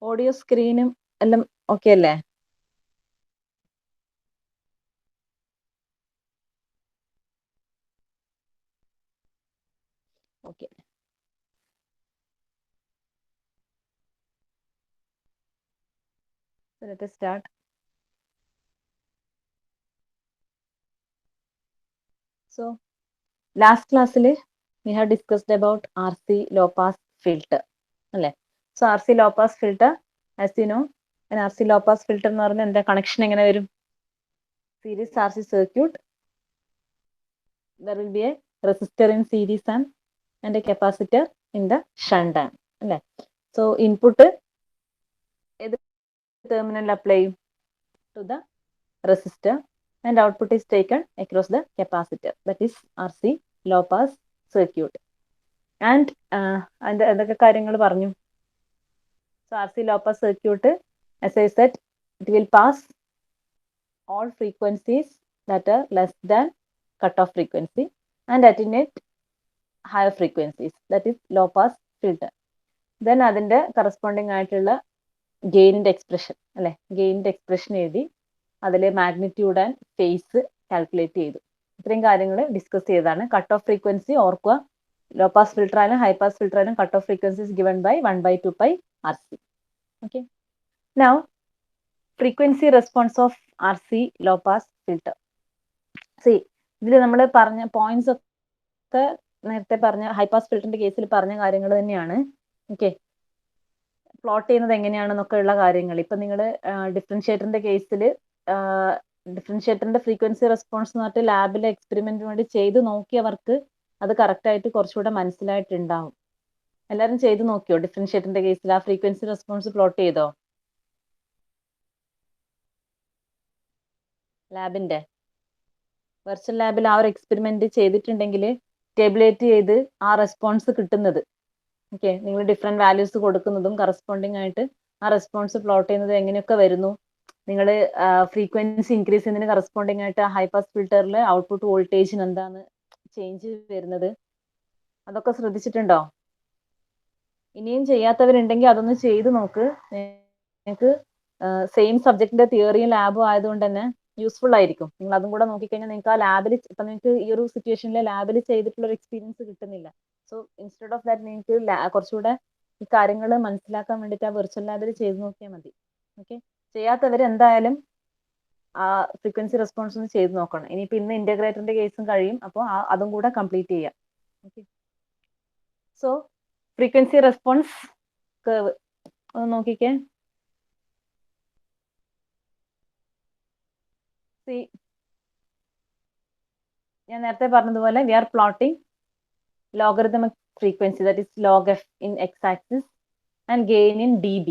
Audio സ്ക്രീനും എല്ലാം okay അല്ലേ? Okay. So let us start. So last class we have discussed about RC low pass filter. അല്ലേ? So RC low pass filter, as you know, an RC low pass filter എന്ന് പറഞ്ഞാൽ എന്താ connection എങ്ങനെ വരും? Series RC circuit. There will be a resistor in series and a capacitor in the shunt arm. അല്ലേ? So input ഏത് terminal apply to the resistor and output is taken across the capacitor, that is RC low pass circuit. And എന്തൊക്കെ കാര്യങ്ങൾ പറഞ്ഞു? So RC low pass circuit, as I said, it will pass all frequencies that are less than cutoff frequency and attenuate higher frequencies, that is low pass filter. Then അതിന്റെ corresponding ആയിട്ടുള്ള ഗെയിനിന്റെ expression അല്ലെ, ഗെയിനിന്റെ expression എഴുതി അതിലെ magnitude and face calculate ചെയ്തു. ഇത്രയും കാര്യങ്ങൾ discuss ചെയ്തതാണ്. Cut off frequency ഓർക്കുക, ലോ പാസ് ഫിൽട്ടർ ആയാലും ഹൈ പാസ് ഫിൽട്ടർ ആയാലും cut off frequency is given by 1/2 pi RC. Okay, now frequency response of RC low pass filter. സി ഇതിൽ നമ്മൾ പറഞ്ഞ പോയിന്റ്സ് ഒക്കെ നേരത്തെ പറഞ്ഞ ഹൈ പാസ് ഫിൽറ്ററിന്റെ കേസിൽ പറഞ്ഞ കാര്യങ്ങൾ തന്നെയാണ്. ഓക്കെ, പ്ലോട്ട് ചെയ്യുന്നത് എങ്ങനെയാണെന്നൊക്കെ ഉള്ള കാര്യങ്ങൾ ഇപ്പൊ നിങ്ങൾ ഡിഫറൻഷിയേറ്ററിന്റെ കേസിൽ ഡിഫറൻഷിയേറ്ററിന്റെ ഫ്രീക്വൻസി റെസ്പോൺസ് എന്ന് പറഞ്ഞിട്ട് ലാബിലെ എക്സ്പെരിമെന്റിന് വേണ്ടി ചെയ്ത് നോക്കിയവർക്ക് അത് കറക്റ്റ് ആയിട്ട് കുറച്ചുകൂടെ മനസ്സിലായിട്ടുണ്ടാവും. എല്ലാവരും ചെയ്ത് നോക്കിയോ? ഡിഫറൻഷിയേറ്ററിന്റെ കേസിൽ ആ ഫ്രീക്വൻസി റെസ്പോൺസ് പ്ലോട്ട് ചെയ്തോ? ലാബിന്റെ വെർച്വൽ ലാബിൽ ആ ഒരു എക്സ്പെരിമെന്റ് ചെയ്തിട്ടുണ്ടെങ്കിൽ ടേബിളേറ്റ് ചെയ്ത് ആ റെസ്പോൺസ് കിട്ടുന്നത്, ഓക്കെ, നിങ്ങൾ ഡിഫറെന്റ് വാല്യൂസ് കൊടുക്കുന്നതും കറസ്പോണ്ടിങ് ആയിട്ട് ആ റെസ്പോൺസ് പ്ലോട്ട് ചെയ്യുന്നത് എങ്ങനെയൊക്കെ വരുന്നു, നിങ്ങൾ ഫ്രീക്വൻസി ഇൻക്രീസ് ചെയ്യുന്നതിന് കറസ്പോണ്ടിങ് ആയിട്ട് ഹൈ പാസ് ഫിൽറ്ററിൽ ഔട്ട്പുട്ട് വോൾട്ടേജിന് എന്താണ് ചേഞ്ച് വരുന്നത്, അതൊക്കെ ശ്രദ്ധിച്ചിട്ടുണ്ടോ? ഇനിയും ചെയ്യാത്തവരുണ്ടെങ്കിൽ അതൊന്ന് ചെയ്ത് നോക്ക്. നിങ്ങൾക്ക് സെയിം സബ്ജക്റ്റിന്റെ തിയറിയും ലാബും ആയതുകൊണ്ട് തന്നെ യൂസ്ഫുൾ ആയിരിക്കും. നിങ്ങൾ അതും കൂടെ നോക്കിക്കഴിഞ്ഞാൽ നിങ്ങൾക്ക് ആ ലാബിൽ ഇപ്പൊ നിങ്ങൾക്ക് ഈ ഒരു സിറ്റുവേഷനിൽ ലാബിൽ ചെയ്തിട്ടുള്ള ഒരു എക്സ്പീരിയൻസ് കിട്ടുന്നില്ല. സോ ഇൻസ്റ്റെഡ് ഓഫ് ദാറ്റ് നിങ്ങൾക്ക് കുറച്ചുകൂടെ ഈ കാര്യങ്ങൾ മനസ്സിലാക്കാൻ വേണ്ടിയിട്ട് ആ വെർച്വൽ ലാബിൽ ചെയ്ത് നോക്കിയാൽ മതി. ഓക്കെ, ചെയ്യാത്തവർ എന്തായാലും ആ ഫ്രീക്വൻസി റെസ്പോൺസ് ഒന്ന് ചെയ്ത് നോക്കണം. ഇനിയിപ്പോ ഇന്ന് ഇന്റഗ്രേറ്ററിന്റെ കേസും കഴിയും, അപ്പോൾ അതും കൂടെ കംപ്ലീറ്റ് ചെയ്യാം. Okay, so frequency response curve ഒന്ന് നോക്കിക്കേ. ഞാൻ നേരത്തെ പറഞ്ഞതുപോലെ we are plotting logarithmic frequency, that is log f in x-axis and gain in dB,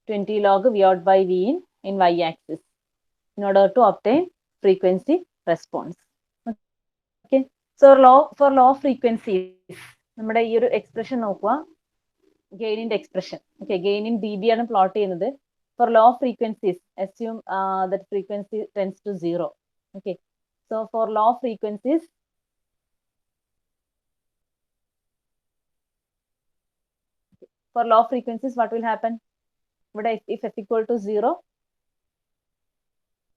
20 log V out by V in y-axis, in order to obtain frequency response. Okay, so for low frequencies നമ്മുടെ ഈ ഒരു expression നോക്കുക, ഗെയിനിന്റെ expression. Okay, gain in dB ആണ് plot ചെയ്യുന്നത്. For low frequencies, assume that frequency tends to 0. Okay, so for low frequencies, what will happen? If f equal to 0,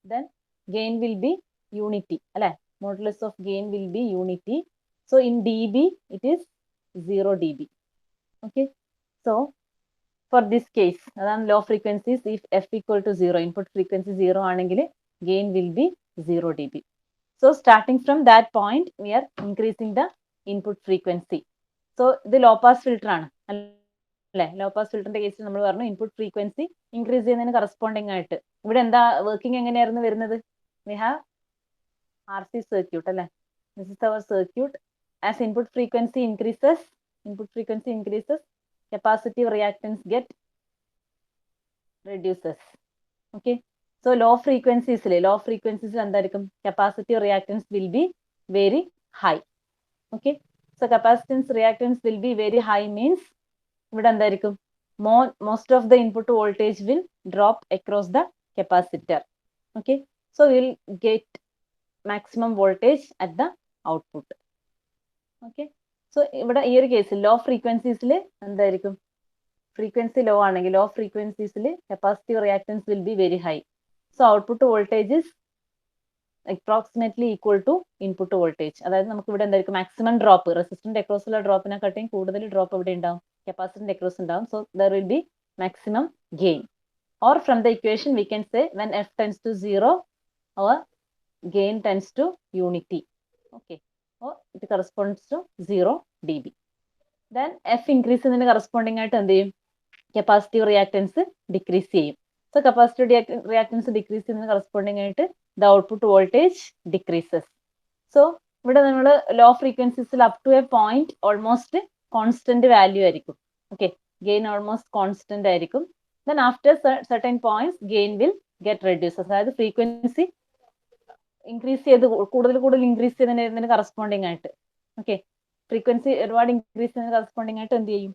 then gain will be unity, അല്ലെ? Modulus of gain will be unity. So in dB it is 0 dB. Okay, so for this case, അതാണ് low frequencies, if f equal to 0, input frequency 0 ആണെങ്കിൽ gain will be 0 dB. So starting from that point we are increasing the input frequency. So ഇത് low pass filter ആണ് അല്ലെ? Law pass ഫിൽറ്ററിന്റെ കേസിൽ നമ്മൾ പറഞ്ഞു input frequency increase ചെയ്യുന്നതിന് corresponding ആയിട്ട് ഇവിടെ എന്താ വർക്കിംഗ് എങ്ങനെയായിരുന്നു വരുന്നത്? വി ഹാവ് RC സർക്യൂട്ട് അല്ലെ? This is our circuit. As input frequency increases capacitive reactance get reduces. Okay, so low ഫ്രീക്വൻസീസിൽ എന്തായിരിക്കും? Capacitive reactance will be very high. Okay, so capacitance reactance will be very high means ഇവിടെ എന്തായിരിക്കും? most of the input voltage will drop across the capacitor. Okay, so we will get maximum voltage at the output. Okay, so ഇവിടെ ഈ ഒരു കേസിൽ law ഫ്രീക്വൻസീസിൽ എന്തായിരിക്കും? frequency low ആണെങ്കിൽ low frequencies capacitive reactance will be very high. So output voltage is approximately equal to input voltage. അതായത് നമുക്ക് ഇവിടെ എന്തായിരിക്കും maximum drop റെസിസ്റ്ററിന്റെ across ഉള്ള ഡ്രോപ്പിനെക്കാട്ടിയും കൂടുതൽ ഡ്രോപ്പ് ഇവിടെ ഉണ്ടാവും, കപ്പാസിറ്ററിന്റെ across ഉണ്ടാവും. So there will be maximum gain. Or from the equation we can say when f tends to 0 our gain tends to unity. Okay, or it corresponds to 0 dB. Then f increase ചെയ്യുന്നതിന് corresponding ആയിട്ട് എന്ത് ചെയ്യും, capacitive reactance decrease ചെയ്യും. So capacitive reactance decrease ചെയ്യുന്നതിന് corresponding ആയിട്ട് the output voltage decreases. So ഇവിടെ നമ്മൾ low frequencies up to a point almost constant value ആയിരിക്കും. Okay, gain almost constant ആയിരിക്കും. Then after certain points gain will get reduced. അതായത് frequency increase ചെയ്ത് കൂടുതൽ increase ചെയ്യുന്നതിന് corresponding ആയിട്ട്, okay, frequency ഒരുപാട് increase ചെയ്യുന്നതിന് corresponding ആയിട്ട് എന്ത് ചെയ്യും,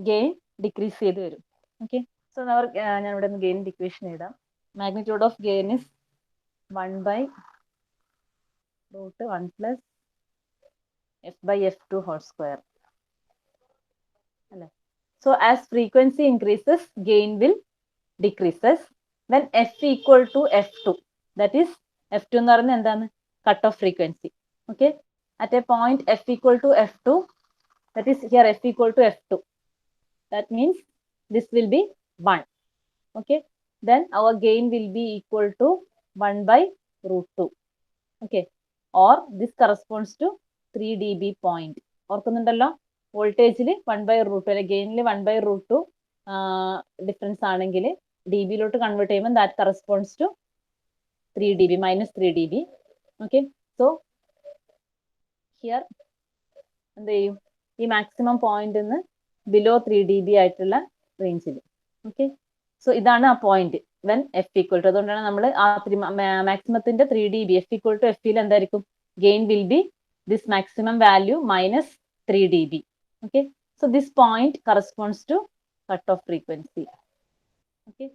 gain decrease ചെയ്ത് വരും. Okay, so ഞാൻ ഇവിടെ gain equation എഴുതാം. Magnitude of gain is 1/√1 plus f/f2 whole square. So as frequency increases, gain will decreases when f equal to f2. That is f2 എന്ന് പറയുന്നത് എന്താണ്, cut off frequency. Okay, at a point f equal to f2, that is here f equal to f2. That means this will be 1. Okay, then our gain will be equal to 1/√2. Okay, or this corresponds to 3 dB point. ഓർക്കുന്നുണ്ടല്ലോ, വോൾട്ടേജിൽ 1/√2 അല്ലെ ഗെയിനിൽ 1/√2 difference ആണെങ്കിൽ dBയിലോട്ട് convert ചെയ്യുമ്പോൾ that corresponds to 3 dB, -3 dB. Okay, so here എന്ത് ചെയ്യും, ഈ maximum point നിന്ന് below 3 dB ആയിട്ടുള്ള റേഞ്ചിൽ. ഓക്കെ, സോ ഇതാണ് ആ point when F equal to. അതുകൊണ്ടാണ് നമ്മൾ ആ മാക്സിമത്തിന്റെ 3 dB F equal to F എന്തായിരിക്കും, gain will be this maximum value -3 dB. Okay, so this point corresponds to cut off frequency. Okay,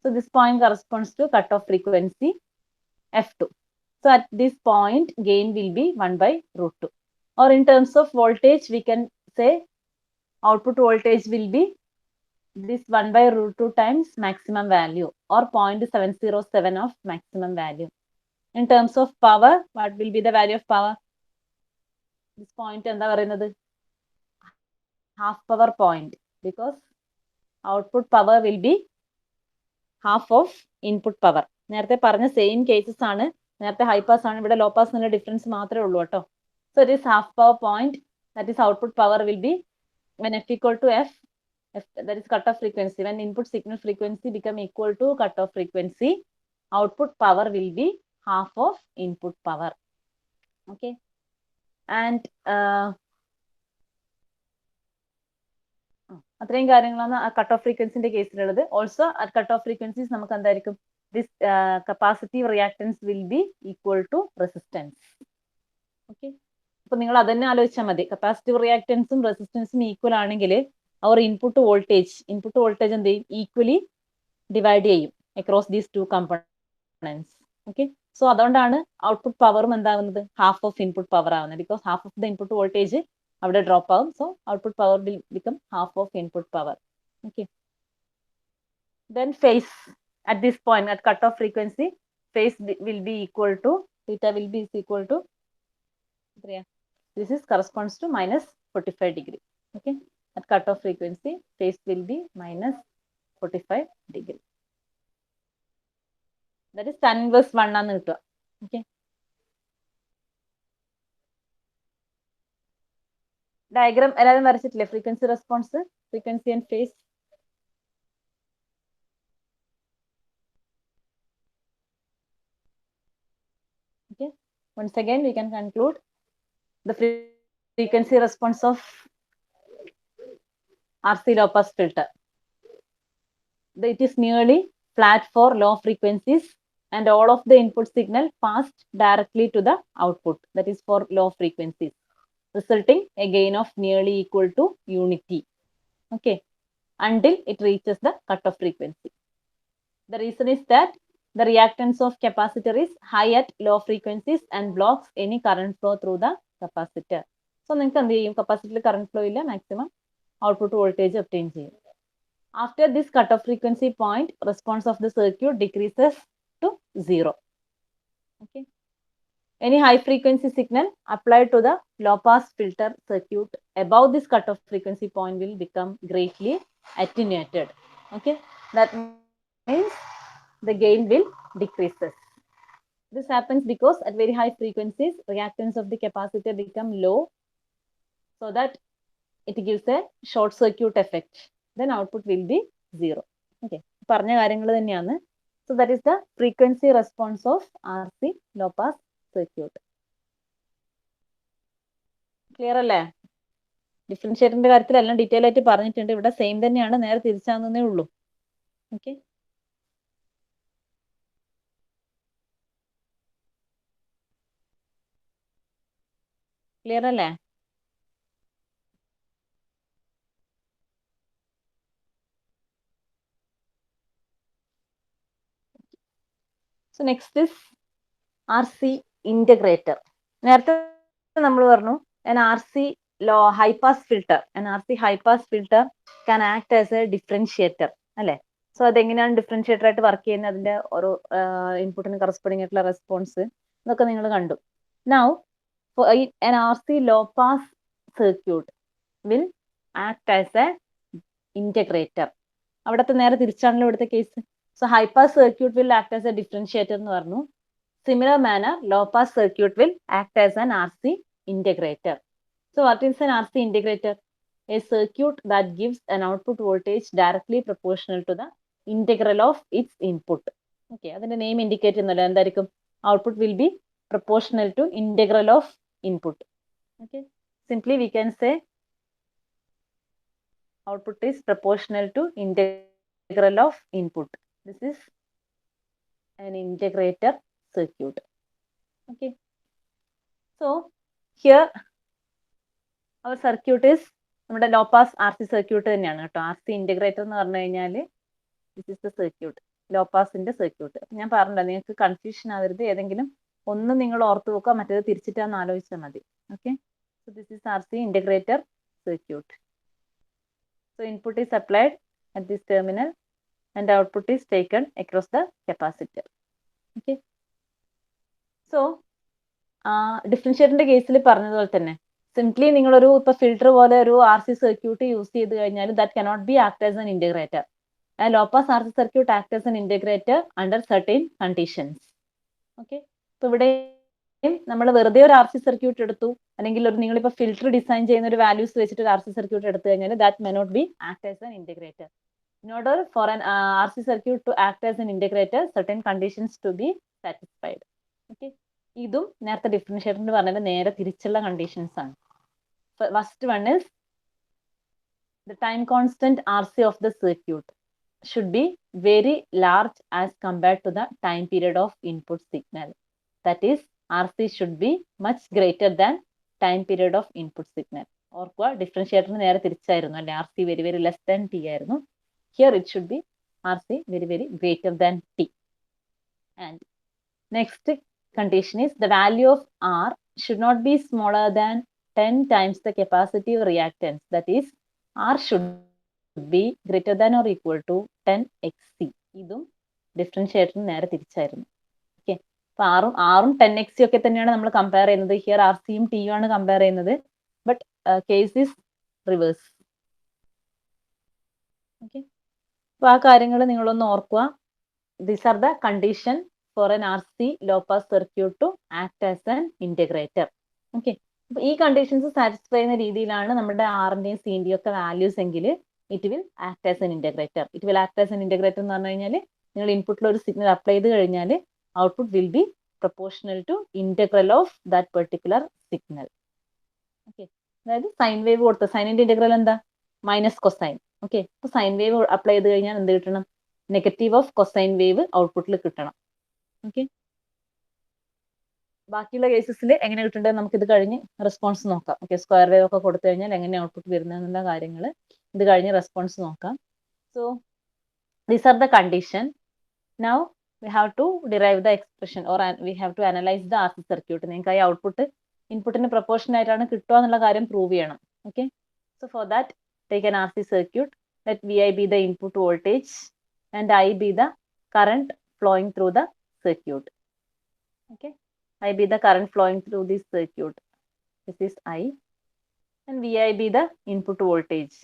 so this point corresponds to cut off frequency f2. So at this point gain will be 1/√2. Or in terms of voltage we can say output voltage will be this 1/√2 times maximum value, or 0.707 of maximum value. In terms of power, what will be the value of power? This point എന്താ പറയുന്നത്, half power point, because output power will be half of input power. നേരത്തെ പറഞ്ഞ same cases ആണ്, നേരത്തെ high pass ആണ്, ഇവിടെ low pass എന്നുള്ള difference മാത്രമേ ഉള്ളൂ കേട്ടോ. So it is half power point, that is output power will be when f equal to f, that is cut off frequency, when input signal frequency become equal to cut off frequency, output power will be half of input power. Okay, and അത്രയും കാര്യങ്ങളാണ് cut off ഫ്രീക്വൻസിന്റെ കേസിലുള്ളത്. Also at cut off frequencies നമുക്ക് എന്തായിരിക്കും, this capacitive reactance will be equal to resistance. Okay, അപ്പൊ നിങ്ങൾ അതന്നെ ആലോചിച്ചാൽ മതി, കപ്പാസിറ്റീവ് റിയാക്ടൻസും റെസിസ്റ്റൻസും ഈക്വൽ ആണെങ്കിൽ അവർ ഇൻപുട്ട് വോൾട്ടേജ് എന്ത് ചെയ്യും, ഈക്വലി ഡിവൈഡ് ചെയ്യും across these two components. Okay, so അതുകൊണ്ടാണ് ഔട്ട്പുട്ട് പവറും എന്താകുന്നത്, ഹാഫ് ഓഫ് ഇൻപുട്ട് പവർ ആവുന്നത്, because half of the input voltage അവിടെ ഡ്രോപ്പ് ആവും. So output power will become half of input power. Okay, then phase at this point at cut off frequency, phase will be equal to theta will be equal to, this is corresponds to -45 degree. Okay, at cut off frequency phase will be -45 degree. That is tan inverse 1 ആണ് കിട്ടുക. Okay, diagram എല്ലാവരും വരച്ചിട്ടില്ലേ, frequency response, frequency and phase. Okay, once again we can conclude the frequency response of RC low pass filter. It is nearly flat for low frequencies and all of the input signal passed directly to the output, that is for low frequencies, resulting a gain of nearly equal to unity. Okay, until it reaches the cutoff frequency. The reason is that the reactance of capacitor is high at low frequencies and blocks any current flow through the capacitor. So നിങ്ങൾക്ക് എന്ത് ചെയ്യും, കപ്പാസിറ്ററിൽ current flow ഇല്ല maximum, output voltage obtain ചെയ്യും. After this cutoff frequency point, response of the circuit decreases to 0. Okay. Any high frequency signal applied to the low pass filter circuit above this cutoff frequency point will become greatly attenuated. Okay. That means the gain will decreases. This happens because at very high frequencies, reactance of the capacitor become low, so that it gives a short circuit effect. Then output will be 0. Okay. പറഞ്ഞ കാര്യങ്ങൾ തന്നെയാണ്. So that is the frequency response of RC low pass circuit. Clear അല്ലേ? ഡിഫറൻഷിയേറ്ററിന്റെ കാര്യത്തിൽ എല്ലാം detail ആയിട്ട് പറഞ്ഞിട്ടുണ്ട്. ഇവിടെ same തന്നെയാണ്, നേരെ തിരിച്ചാന്നേ ഉള്ളൂ. ഓക്കെ. ക്ലിയർ അല്ലേ? So next is RC integrator. നേരത്തെ നമ്മൾ പറഞ്ഞു an RC low high pass filter, an RC high pass filter can act as a differentiator അല്ലേ? സോ അതെങ്ങനെയാണ് ഡിഫറൻഷിയേറ്റർ ആയിട്ട് വർക്ക് ചെയ്യുന്നത്, അതിന്റെ ഓരോ ഇൻപുട്ടിന് കറസ്പോണ്ടിങ് ആയിട്ടുള്ള റെസ്പോൺസ് ഇതൊക്കെ നിങ്ങൾ കണ്ടു. Now an RC low pass circuit will act as a integrator. അവിടത്തെ നേരെ തിരിച്ചാണല്ലോ ഇവിടുത്തെ case. So high pass circuit will act as A differentiator എന്ന് പറഞ്ഞു. Similar manner, low pass circuit will act as an RC integrator. So what is an RC integrator? A circuit that gives an output voltage directly proportional to the integral of its input. Okay, അതിന്റെ name indicate ചെയ്യുന്നല്ലോ എന്തായിരിക്കും? Output will be proportional to integral of input. Okay, simply we can say output is proportional to integral of input. This is an integrator circuit. Okay, so here our circuit is നമ്മുടെ low pass R C circuit തന്നെയാണ് കേട്ടോ. R C integrator എന്ന് പറഞ്ഞു കഴിഞ്ഞാൽ this is the circuit, low പാസിന്റെ circuit. ഞാൻ പറഞ്ഞല്ലോ നിങ്ങൾക്ക് കൺഫ്യൂഷൻ ആവരുത്, ഏതെങ്കിലും ഒന്ന് നിങ്ങൾ ഓർത്ത് വെക്കുക, മറ്റേത് തിരിച്ചിട്ടാന്ന് ആലോചിച്ചാൽ മതി. Okay, so this is R C integrator circuit. So input is applied at this terminal and output is taken across the capacitor. Okay, so ഡിഫറൻഷിയേറ്ററിന്റെ കേസിൽ പറഞ്ഞതുപോലെ തന്നെ സിംപ്ലി നിങ്ങളൊരു ഇപ്പൊ ഫിൽട്ടർ പോലെ ഒരു ആർ സി സർക്യൂട്ട് യൂസ് ചെയ്ത് കഴിഞ്ഞാൽ that cannot be act as an integrator. Low pass R C circuit act as an integrator under certain conditions. Okay, ഇപ്പൊ ഇവിടെ നമ്മൾ വെറുതെ ഒരു ആർ സി സർക്യൂട്ട് എടുത്തു, അല്ലെങ്കിൽ ഒരു നിങ്ങളിപ്പോ ഫിൽട്ടർ ഡിസൈൻ ചെയ്യുന്ന ഒരു വാല്യൂസ് വെച്ചിട്ട് ഒരു ആർ സി സർക്യൂട്ട് എടുത്തു കഴിഞ്ഞാൽ that may not be act as an integrator. In order for an RC circuit to act as an integrator, certain conditions to be satisfied. Okay, ഇതും നേരത്തെ ഡിഫറൻഷിയേറ്ററിന് പറഞ്ഞത് നേരെ തിരിച്ചുള്ള കണ്ടീഷൻസ് ആണ്. First one is the time constant RC of the circuit should be very large as compared to the time period of input signal. That is, RC should be much greater than time period of input signal. ഓർക്കുക, ഡിഫറൻഷിയേറ്ററിന് നേരെ തിരിച്ചായിരുന്നു അല്ലെ, RC very very less than T ആയിരുന്നു. Here it should be RC very very greater than T. And next condition is the value of R should not be smaller than 10 times the capacitive reactance. That is, R should be greater than or equal to 10 XC. ഇതും ഡിഫറൻഷിയേറ്ററിന് നേരെ തിരിച്ചായിരുന്നു. Okay, അപ്പൊ ആറും 10 XC ഒക്കെ തന്നെയാണ് നമ്മൾ compare ചെയ്യുന്നത്. Here R സിയും ടിയും ആണ് കമ്പയർ ചെയ്യുന്നത്. But case is reverse. Okay, അപ്പൊ ആ കാര്യങ്ങൾ നിങ്ങളൊന്ന് ഓർക്കുക. These are the condition for an R C low pass circuit to act as an integrator. Okay, അപ്പൊ ഈ കണ്ടീഷൻസ് സാറ്റിസ്ഫൈ ചെയ്യുന്ന രീതിയിലാണ് നമ്മുടെ ആറിന്റെയും സിന്റെയും ഒക്കെ വാല്യൂസ് എങ്കിൽ it will act as an integrator. It will act as an integrator എന്ന് പറഞ്ഞു കഴിഞ്ഞാൽ നിങ്ങൾ ഇൻപുട്ടിൽ ഒരു സിഗ്നൽ അപ്ലൈ ചെയ്ത് കഴിഞ്ഞാൽ output will be proportional to integral of that particular signal. Okay, അതായത് സൈൻ വേവ് കൊടുത്ത സൈനിന്റെ ഇന്റഗ്രൽ എന്താ? Minus cosine. ഓക്കെ, അപ്പൊ സൈൻ വേവ് അപ്ലൈ ചെയ്ത് കഴിഞ്ഞാൽ എന്ത് കിട്ടണം? നെഗറ്റീവ് ഓഫ് കൊസൈൻ വേവ് ഔട്ട്പുട്ടിൽ കിട്ടണം. ഓക്കെ, ബാക്കിയുള്ള കേസസിൽ എങ്ങനെ കിട്ടേണ്ടത് നമുക്ക് ഇത് കഴിഞ്ഞ് റെസ്പോൺസ് നോക്കാം. ഓക്കെ, സ്ക്വയർ വേവ് ഒക്കെ കൊടുത്തു കഴിഞ്ഞാൽ എങ്ങനെ ഔട്ട്പുട്ട് വരുന്നതെന്നുള്ള കാര്യങ്ങൾ ഇത് കഴിഞ്ഞ് റെസ്പോൺസ് നോക്കാം. So these are the condition. Now we have to derive the expression or we have to analyse the R C circuit. നിങ്ങൾക്ക് ഈ ഔട്ട്പുട്ട് ഇൻപുട്ടിന് പ്രൊപ്പോർഷൻ ആയിട്ടാണ് കിട്ടുക എന്നുള്ള കാര്യം പ്രൂവ് ചെയ്യണം. Okay, so for that take an RC circuit. Let Vi be the input voltage and I be the current flowing through the circuit. Okay, I be the current flowing through this circuit. This is I, and Vi be the input voltage.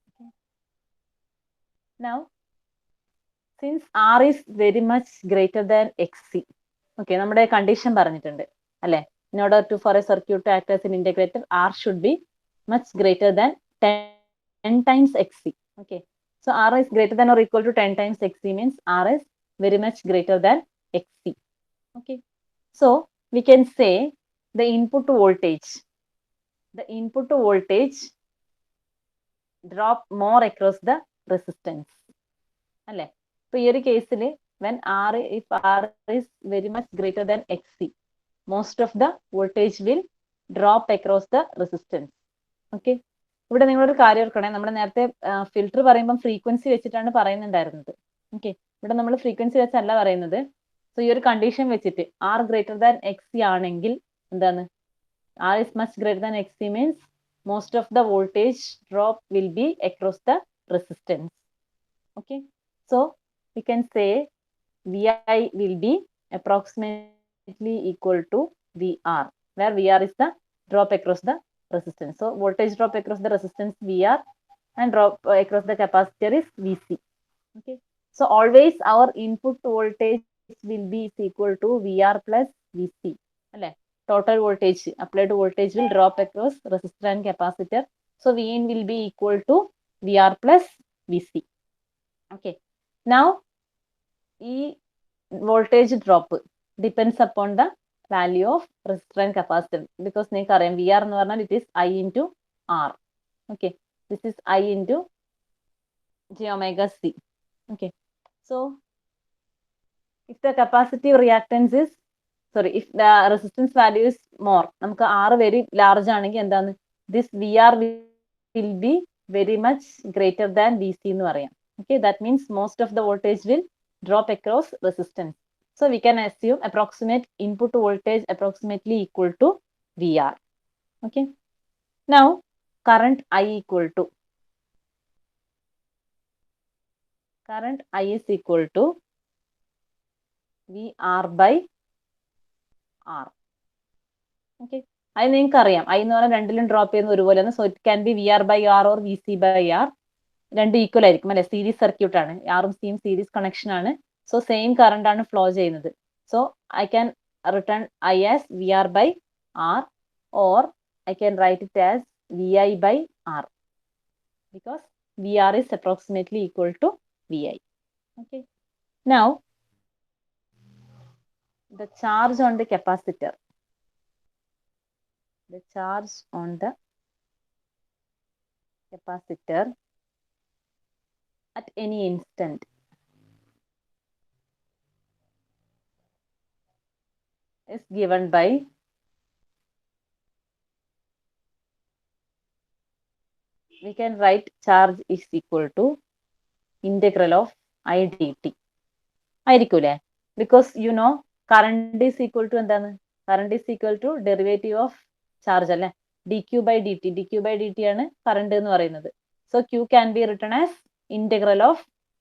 Okay. Now, since R is very much greater than XC, okay, നമ്മുടെ condition പറഞ്ഞിട്ടുണ്ട് അല്ലേ? In order to for a circuit to act as an integrator, R should be much greater than 10 times XC. Okay, so R is greater than or equal to 10 times XC means R is very much greater than XC. Okay, so we can say the input voltage drop more across the resistance. അല്ലേ? ഇപ്പൊ ഈ ഒരു കേസിൽ when if R is very much greater than XC, most of the voltage will drop across the resistance. Okay, ഇവിടെ നിങ്ങളൊരു കാര്യം ഓർക്കണേ, നമ്മൾ നേരത്തെ ഫിൽറ്റർ പറയുമ്പോൾ ഫ്രീക്വൻസി വെച്ചിട്ടാണ് പറയുന്നുണ്ടായിരുന്നത്. ഓക്കെ, ഇവിടെ നമ്മൾ ഫ്രീക്വൻസി വെച്ചല്ല പറയുന്നത്. സോ ഈ ഒരു കണ്ടീഷൻ വെച്ചിട്ട് R ഗ്രേറ്റർ ദാൻ XC ആണെങ്കിൽ എന്താണ്, R is much greater than XC means most of the voltage drop will be across the resistance. Okay, so we can say Vi will be approximately equal to VR, where VR is the drop across the resistance. So voltage drop across the resistance VR and drop across the capacitor is VC. Okay, so always our input voltage will be equal to VR plus VC. അല്ലേ? Total voltage, applied voltage will drop across resistor and capacitor. So Vin will be equal to VR plus VC. Okay, now ഈ voltage drop depends upon the value of resistor and capacitor, because നിങ്ങൾക്ക് അറിയാം VR എന്ന് പറഞ്ഞാൽ it is I into R. Okay, this is I into j omega C. Okay, so if the capacitive reactance is if the resistance value is more, നമുക്ക് R very large ആണെങ്കിൽ എന്താണ്, this VR will be very much greater than VC എന്ന് പറയാം. Okay, that means most of the voltage will drop across resistance. So we can assume approximate input voltage approximately equal to VR. Okay, now current I equal to, current I is equal to VR by R. Okay, അത് നിങ്ങൾക്ക് അറിയാം, I എന്ന് പറഞ്ഞാൽ രണ്ടിലും drop ചെയ്യുന്ന ഒരുപോലെയാണ്. So it can be VR by R or VC by R. രണ്ടും equal ആയിരിക്കും അല്ലെ? സീരീസ് സർക്യൂട്ട് ആണ്, ആറും സിയും സീരീസ് കണക്ഷൻ ആണ്. സോ സെയിം കറണ്ട് ആണ് ഫ്ലോ ചെയ്യുന്നത്. So I can return I as VR by R, or I can write it as VI by R, because VR is approximately equal to VI. Okay, now the charge on the capacitor, the charge on the capacitor at any instant is given by we can write charge is equal to integral of I dt. ആയിരിക്കൂലേ? because you know current is equal to എന്താണ്, current is equal to derivative of charge അല്ലെ? dq by dt ആണ് current എന്ന് പറയുന്നത്. so q can be written as integral of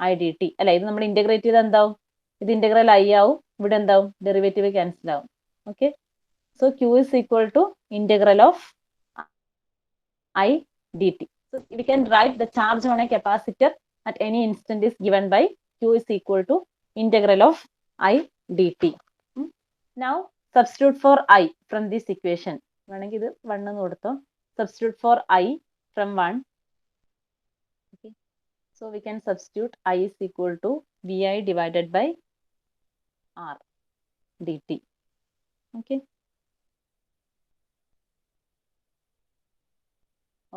I dt അല്ലെ? ഇത് നമ്മൾ integrate ചെയ്ത് എന്താവും, ഇത് ഇന്റഗ്രൽ I ആവും, ഇവിടെ എന്താവും, ഡെറിവേറ്റീവ് ക്യാൻസൽ ആവും. Okay, so q is equal to integral of I dt. So we can write the charge on a capacitor at any instant is given by q is equal to integral of I dt. Now substitute for I from this equation. വേണമെങ്കിൽ ഇത് 1 എന്ന് കൊടുത്തോ. Substitute for I from 1. Okay, so we can substitute I is equal to VI divided by R dt. Okay,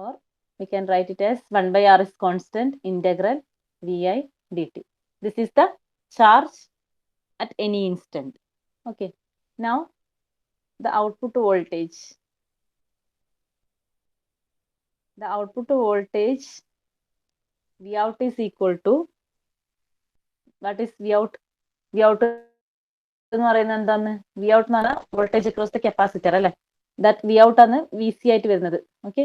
or we can write it as 1 by R is constant integral VI dt. This is the charge at any instant. Okay, now the output voltage. The output voltage Vout is equal to, what is Vout? Vout എന്ന് പറയുന്നത് എന്താണ്? Vout എന്ന് പറഞ്ഞാൽ voltage across the capacitor അല്ലെ? That Vout ആണ് VC ആയിട്ട് വരുന്നത്. Okay,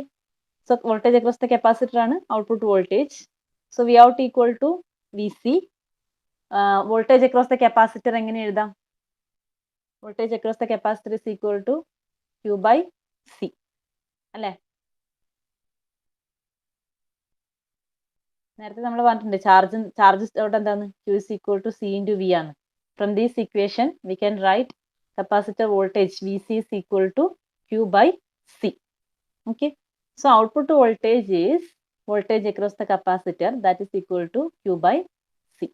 So voltage across the capacitor ആണ് output voltage. So V out equal to VC. Voltage across the capacitor എങ്ങനെ എഴുതാം? Voltage across the capacitor is equal to Q by C. അല്ലേ? നേരത്തെ നമ്മൾ പറഞ്ഞിട്ടുണ്ട് ചാർജ് ഔട്ട് എന്താണ്? Q is equal to C into V ആണ്. From this equation we can write capacitor voltage VC is equal to Q by C. Okay. So output voltage is voltage across the capacitor that is equal to Q by C.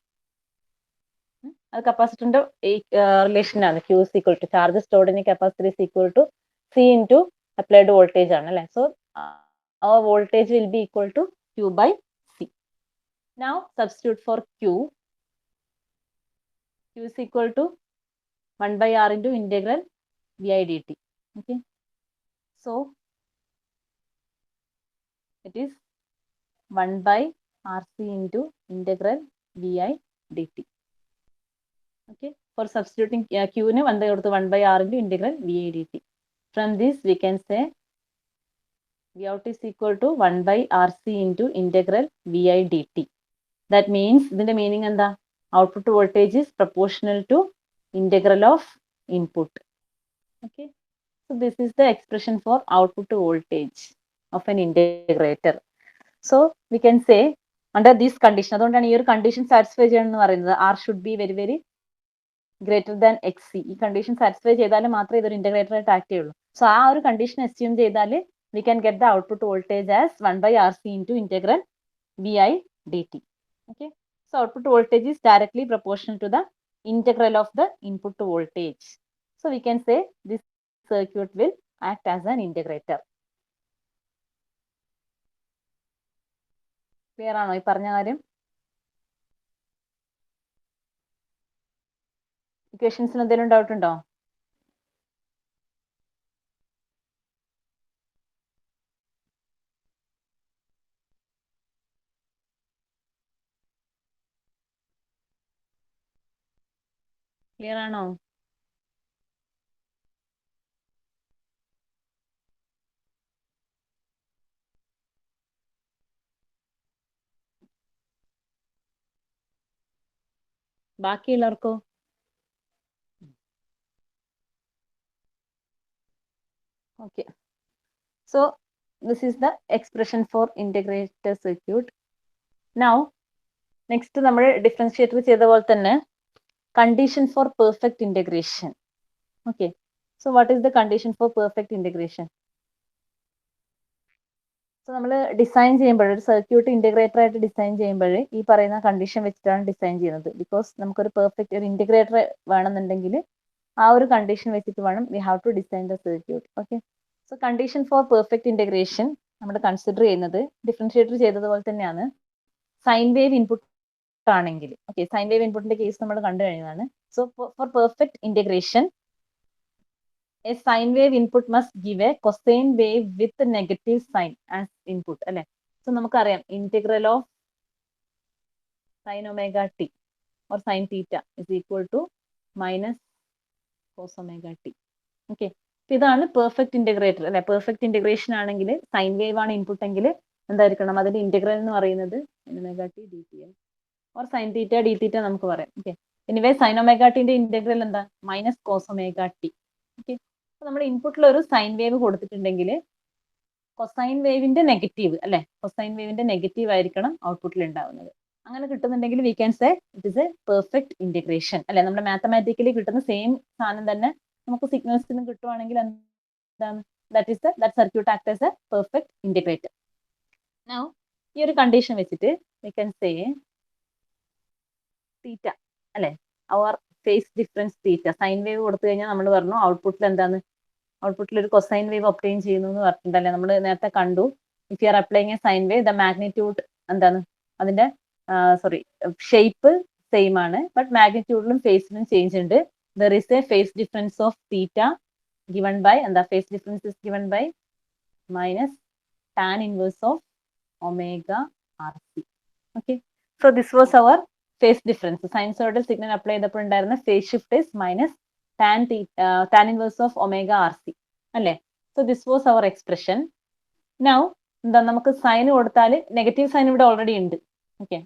അത് കപ്പാസിറ്ററിന്റെ relation ആണ്. Q is equal to charge stored in capacitor is equal to C into applied voltage ആണ് അല്ലേ. So our voltage will be equal to Q by C. Now substitute for Q. Q is equal to 1 by R into integral Vi dt. Okay. So it is 1 by RC into integral Vi dt. Okay. For substituting Q ne 1 by R into integral Vi dt. From this we can say V out is equal to 1 by RC into integral Vi dt. That means ഇതിന്റെ meaning എന്താ? Output voltage is proportional to integral of input. Okay. So this is the expression for output voltage of an integrator. So we can say under this condition, അതുകൊണ്ടാണ് ഈ ഒരു condition satisfy ചെയ്യണം എന്ന് പറയുന്നത്. R should be very very greater than XC. ഈ condition satisfy ചെയ്താൽ മാത്രമേ ഇതൊരു ഇന്റഗ്രേറ്റർ ആയിട്ട് ആക്ട് ചെയ്യുള്ളൂ. സോ ആ ഒരു കണ്ടീഷൻ അസ്യൂം ചെയ്താൽ we can get the output voltage as 1 by RC into integral Vi dt. Okay. So output voltage is directly proportional to the integral of the input voltage. So we can say this circuit will act as an integrator. Clear ആണോ ഈ പറഞ്ഞ കാര്യം? ഇക്വേഷൻസിന് എന്തെങ്കിലും doubt ഉണ്ടോ? Clear ആണോ? ബാക്കിയുള്ളവർക്കോ? Okay. So this is the expression for integrator circuit. Now next നമ്മൾ differentiator ചെയ്ത പോലെ തന്നെ condition for perfect integration. Okay. So what is the condition for perfect integration? So നമ്മൾ ഡിസൈൻ ചെയ്യുമ്പോൾ ഒരു സർക്യൂട്ട് ഇന്റഗ്രേറ്റർ ആയിട്ട് ഡിസൈൻ ചെയ്യുമ്പോൾ ഈ പറയുന്ന കണ്ടീഷൻ വെച്ചിട്ടാണ് ഡിസൈൻ ചെയ്യുന്നത്. ബിക്കോസ് നമുക്കൊരു പെർഫെക്റ്റ് ഒരു ഇന്റഗ്രേറ്റർ വേണമെന്നുണ്ടെങ്കിൽ ആ ഒരു കണ്ടീഷൻ വെച്ചിട്ട് വേണം we have to design the circuit. Okay. So condition for perfect integration നമ്മൾ കൺസിഡർ ചെയ്യുന്നത് ഡിഫറൻഷിയേറ്റർ ചെയ്തതുപോലെ തന്നെയാണ്. സൈൻ വേവ് ഇൻപുട്ട് ആണെങ്കിൽ, ഓക്കെ, സൈൻ വേവ് ഇൻപുട്ടിന്റെ കേസ് നമ്മൾ കണ്ടു കഴിഞ്ഞതാണ്. So for perfect integration a sine wave input must give a cosine wave with negative sign as input അല്ലെ. സോ നമുക്കറിയാം integral of sine omega T or sin theta is equal to minus cos omega t. Okay. ഇതാണ് perfect integrator അല്ലെ. Perfect integration ആണെങ്കിൽ sine wave ആണ് input എങ്കിൽ എന്തായിരിക്കണം അതിന്റെ integral എന്ന് പറയുന്നത് omega t d t or sine theta d theta നമുക്ക് പറയാം. ഓക്കെ. എനിവേ സൈൻ ഒമേഗ ടിന്റെ ഇന്റഗ്രൽ എന്താ? Minus cos omega t. Okay. അപ്പൊ നമ്മൾ ഇൻപുട്ടിൽ ഒരു സൈൻ വേവ് കൊടുത്തിട്ടുണ്ടെങ്കിൽ കൊസൈൻ വേവിന്റെ നെഗറ്റീവ് അല്ലെ, കൊസൈൻ വേവിന്റെ നെഗറ്റീവ് ആയിരിക്കണം ഔട്ട്പുട്ടിൽ ഉണ്ടാവുന്നത്. അങ്ങനെ കിട്ടുന്നുണ്ടെങ്കിൽ we can say it is A perfect integration അല്ലെ. നമ്മുടെ മാത്തമാറ്റിക്കലി കിട്ടുന്ന സെയിം സാധനം തന്നെ നമുക്ക് സിഗ്നൽസിനും കിട്ടുവാണെങ്കിൽ എന്താണ് that circuit act as A perfect integrator. Now ഈ ഒരു കണ്ടീഷൻ വെച്ചിട്ട് വി ക്യാൻ സേ തീറ്റ അല്ലെ, അവർ ഫേസ് ഡിഫറൻസ് തീറ്റ. സൈൻ വേവ് കൊടുത്തു കഴിഞ്ഞാൽ നമ്മൾ പറഞ്ഞു ഔട്ട്പുട്ടിൽ എന്താണ്, ഔട്ട്പുട്ടിൽ ഒരു കൊസൈൻ വേവ് ഒപ്റ്റെയിൻ ചെയ്യുന്നു എന്ന് പറഞ്ഞിട്ടുണ്ടല്ലേ. നമ്മൾ നേരത്തെ കണ്ടു. If you are applying a sine wave the magnitude എന്താണ് അതിന്റെ ഷേപ്പ് സെയിം ആണ്, ബട്ട് മാഗ്നിറ്റ്യൂഡിലും ഫേസിലും ചേഞ്ച് ഉണ്ട്. There is a phase difference of theta given by എന്താ, phase difference is given by minus tan inverse of omega R C. Okay. So this was our phase difference. Sinusoidal signal apply ചെയ്തപ്പോൾ ഉണ്ടായിരുന്ന phase shift is minus tan inverse of omega RC. അല്ലേ? So this was our expression. Now എന്താ നമുക്ക് sine കൊടുത്താൽ negative sine ഇവിടെ already ഉണ്ട്. Okay,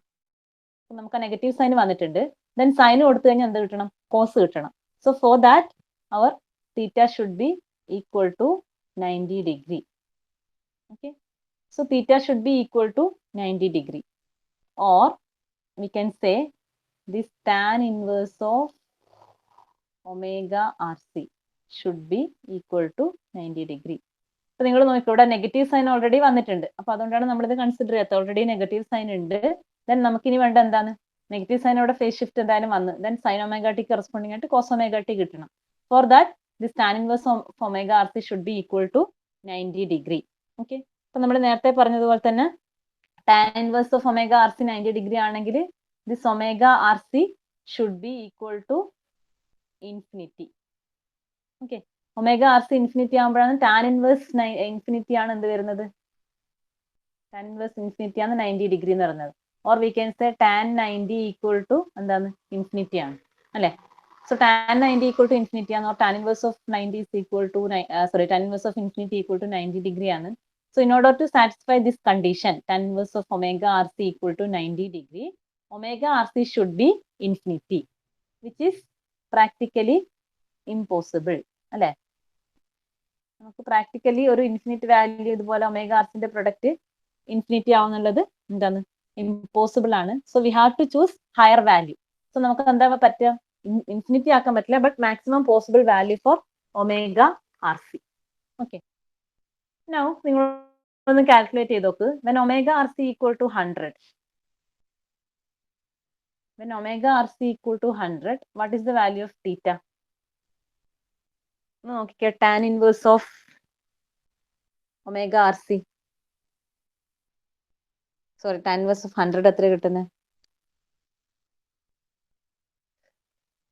നമുക്ക് negative sine വന്നിട്ടുണ്ട്. ദെൻ സൈൻ കൊടുത്തു കഴിഞ്ഞാൽ എന്ത് കിട്ടണം? കോസ് കിട്ടണം. So for that our theta should be equal to 90 degree. Okay, so theta should be equal to 90 degree. Or we can say this tan inverse of omega RC should be equal to 90 degree. അപ്പൊ നിങ്ങൾ നോക്കി, ഇവിടെ negative sign already വന്നിട്ടുണ്ട്. അപ്പൊ അതുകൊണ്ടാണ് നമ്മളിത് consider ചെയ്യാത്തത്. Already negative sine ഉണ്ട്. ദെൻ നമുക്ക് ഇനി വേണ്ട എന്താണ്? നെഗറ്റീവ് സൈൻ അവിടെ ഫേസ് ഷിഫ്റ്റ് എന്തായാലും വന്ന്, then sine omega t corresponding ആയിട്ട് കോസ് ഒമേഗ ടി കിട്ടണം. For that this tan inverse of omega R C should be equal to 90 degree. Okay, അപ്പൊ നമ്മൾ നേരത്തെ പറഞ്ഞതുപോലെ തന്നെ tan inverse of omega R C 90 degree ആണെങ്കിൽ this omega R C should be equal to infinity. Okay, omega R C infinity ആകുമ്പോഴാണ് tan inverse infinity ആണ് എന്ത് വരുന്നത്? ടാൻ ഇൻവേഴ്സ് ഇൻഫിനിറ്റി ആണ് 90 ഡിഗ്രി എന്ന് പറയുന്നത്. Or we can say tan 90 equal to എന്താണ്? Infinity ആണ് അല്ലെ? So tan 90 equal to infinity ആണ്. Or tan inverse of 90 is equal to tan inverse of infinity equal to 90 degree ആണ്. So in order to satisfy this condition, tan inverse of omega RC equal to 90 degree, omega RC should be infinity, which is practically impossible. അല്ലെ? നമുക്ക് practically ഒരു infinite value ഇതുപോലെ omega ആർസിന്റെ product infinity ആവുന്നുള്ളത് എന്താണ്? Impossible ആണ്. So we have to choose higher value. സോ നമുക്ക് എന്താ പറ്റുക? ഇൻഫിനിറ്റി ആക്കാൻ പറ്റില്ല, but maximum possible value for omega R C. Okay, now നിങ്ങൾ ഒന്ന് കാൽക്കുലേറ്റ് ചെയ്ത് നോക്ക്. When omega R C equal to 100, when omega RC equal to 100, what is the value of theta? നോക്കിക്കേ, tan inverse of omega RC, sorry, tan inverse of 100 എത്ര കിട്ടുന്നത്?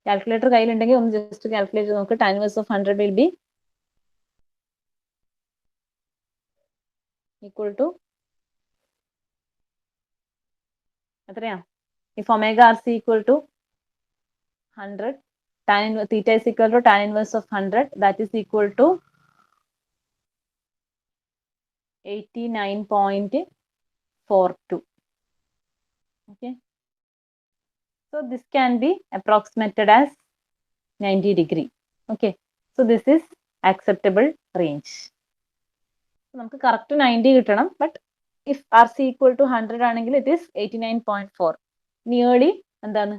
Calculator കയ്യിലുണ്ടെങ്കിൽ ഒന്ന് just calculate ചെയ്ത് നോക്ക്. tan inverse of 100 will be equal to എത്രയാ? If omega RC equal to 100, theta is equal to tan inverse of 100, that is equal to 89.42. Okay, so this can be approximated as 90 degree. Okay, so this is acceptable range. നമുക്ക് correct 90 കിട്ടണം, but if R C equal to 100 ആണെങ്കിൽ it is 89.4, nearly എന്താണ്?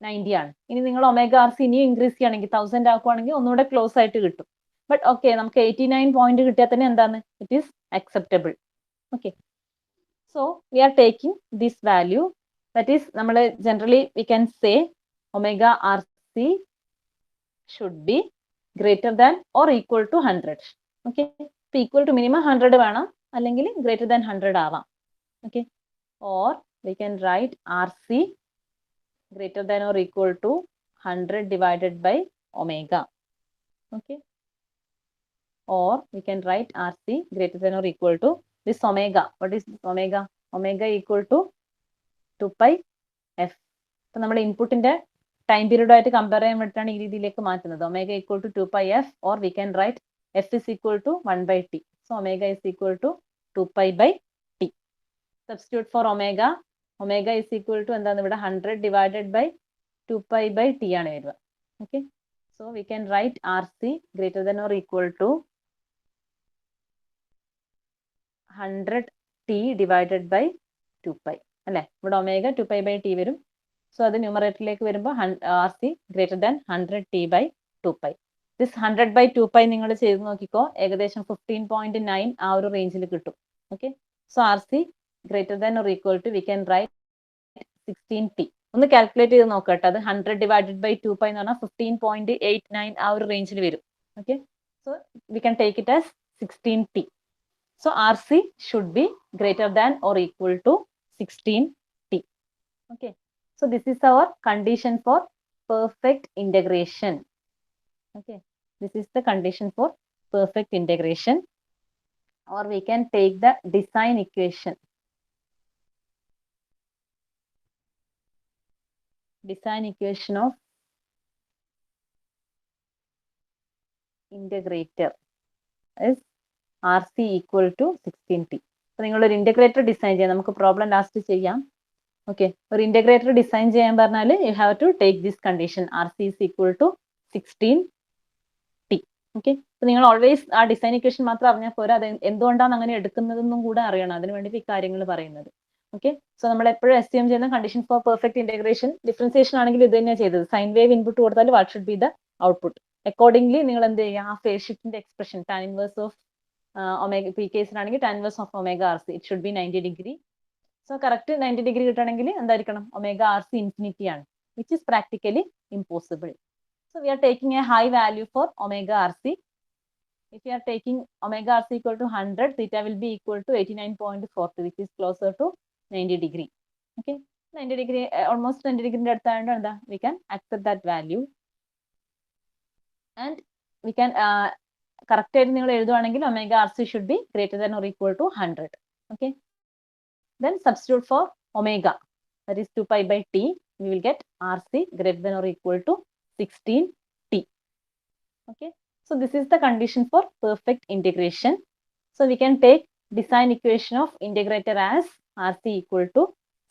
90 ആണ്. ഇനി നിങ്ങൾ omega R C ഇനിയും increase ചെയ്യുകയാണെങ്കിൽ 1000 ആക്കുവാണെങ്കിൽ ഒന്നുകൂടെ ക്ലോസ് ആയിട്ട് കിട്ടും. ബട്ട് ഓക്കെ, നമുക്ക് 89 പോയിന്റ് കിട്ടിയാൽ തന്നെ എന്താണ്? It is acceptable. Okay, so we are taking this value, that is നമ്മൾ generally we can say omega R C should be greater than or equal to 100. Okay, ഇപ്പൊ equal to minimum 100 വേണം, അല്ലെങ്കിൽ greater than 100 ആവാം. Okay, or we can write R C greater than or equal to 100 divided by omega. Okay, or we can write RC greater than or equal to this omega. What is this omega? Omega equal to 2 pi f. So നമ്മൾ ഇൻപുട്ടിന്റെ time period ആയിട്ട് compare ചെയ്യാൻ വേണ്ടിയിട്ടാണ് ഈ രീതിയിലേക്ക് മാറ്റുന്നത്. Omega equal to 2 pi f, or we can write f is equal to 1 by t. So omega is equal to 2 pi by t. Substitute for omega. Omega is equal to എന്താണ് ഇവിടെ 100 divided by 2 pi by t ആണ് വരിക. Okay, so we can write RC greater than or equal to 100 t divided by 2 pi അല്ലെ? ഇവിടെ omega 2 pi by t വരും. So അത് ന്യൂമറേറ്ററിലേക്ക് വരുമ്പോൾ RC greater than 100 t by 2 pi. This 100 by 2 pi നിങ്ങൾ ചെയ്ത് നോക്കിക്കോ, ഏകദേശം 15.9 ആ ഒരു റേഞ്ചിൽ കിട്ടും. Okay, so RC greater than or equal to we can write 16t. ഒന്ന് കാൽക്കുലേറ്റ് ചെയ്ത് നോക്കട്ടെ. അത് 100 divided by 2 pi എന്ന് പറഞ്ഞാൽ 15.89 ആ ഒരു റേഞ്ചിൽ വരും. Okay, so we can take it as 16t. So R C should be greater than or equal to 16t. Okay, so this is our condition for perfect integration. Okay, this is the condition for perfect integration, or we can take the design equation. Design equation of integrator is R C equal to 16t. അപ്പൊ നിങ്ങളൊരു integrator design ചെയ്യാം. നമുക്ക് problem last ചെയ്യാം. Okay, ഒരു integrator design ചെയ്യാൻ പറഞ്ഞാൽ you have to take this condition R C is equal to 16t. Okay, അപ്പൊ നിങ്ങൾ ഓൾവേസ് ആ ഡിസൈൻ ഇക്വേഷൻ മാത്രം അറിഞ്ഞാൽ പോരാ, അത് എന്തുകൊണ്ടാണ് അങ്ങനെ എടുക്കുന്നതെന്നും കൂടെ അറിയണം. അതിന് വേണ്ടി ഈ കാര്യങ്ങൾ പറയുന്നത്. ഓക്കെ, സോ നമ്മൾ എപ്പോഴും അസ്യൂം ചെയ്യുന്ന condition for perfect integration, differentiation ആണെങ്കിൽ ഇത് തന്നെയാണ് ചെയ്തത്. സൈൻ വേവ് ഇൻപുട്ട് കൊടുത്താൽ what should be the output. Accordingly നിങ്ങൾ എന്ത് ചെയ്യുക, ആ ഫേസ് ഷിഫ്റ്റിന്റെ expression tan inverse of omega, P കേസിലാണെങ്കിൽ tan inverse of omega R C it should be 90 degree. So correct 90 degree കിട്ടണമെങ്കിൽ എന്തായിരിക്കണം, ഒമേഗ ആർ സി ഇൻഫിനിറ്റി ആണ്, which is practically impossible. So we are taking a high value for omega R C. If you are taking omega RC equal to 100, theta will be equal to 89.42, which is closer to 90 degree. Okay, 90 degree, almost 90 degree അടുത്തായതുകൊണ്ട് we can accept that value. And we can correct ആയിട്ട് നിങ്ങൾ എഴുതുവാണെങ്കിൽ omega RC should be greater than or equal to 100. Okay, then substitute for omega, that is 2 pi by t, we will get RC greater than or equal to 16t. Okay, so this is the condition for perfect integration. So we can take design equation of integrator as RC equal to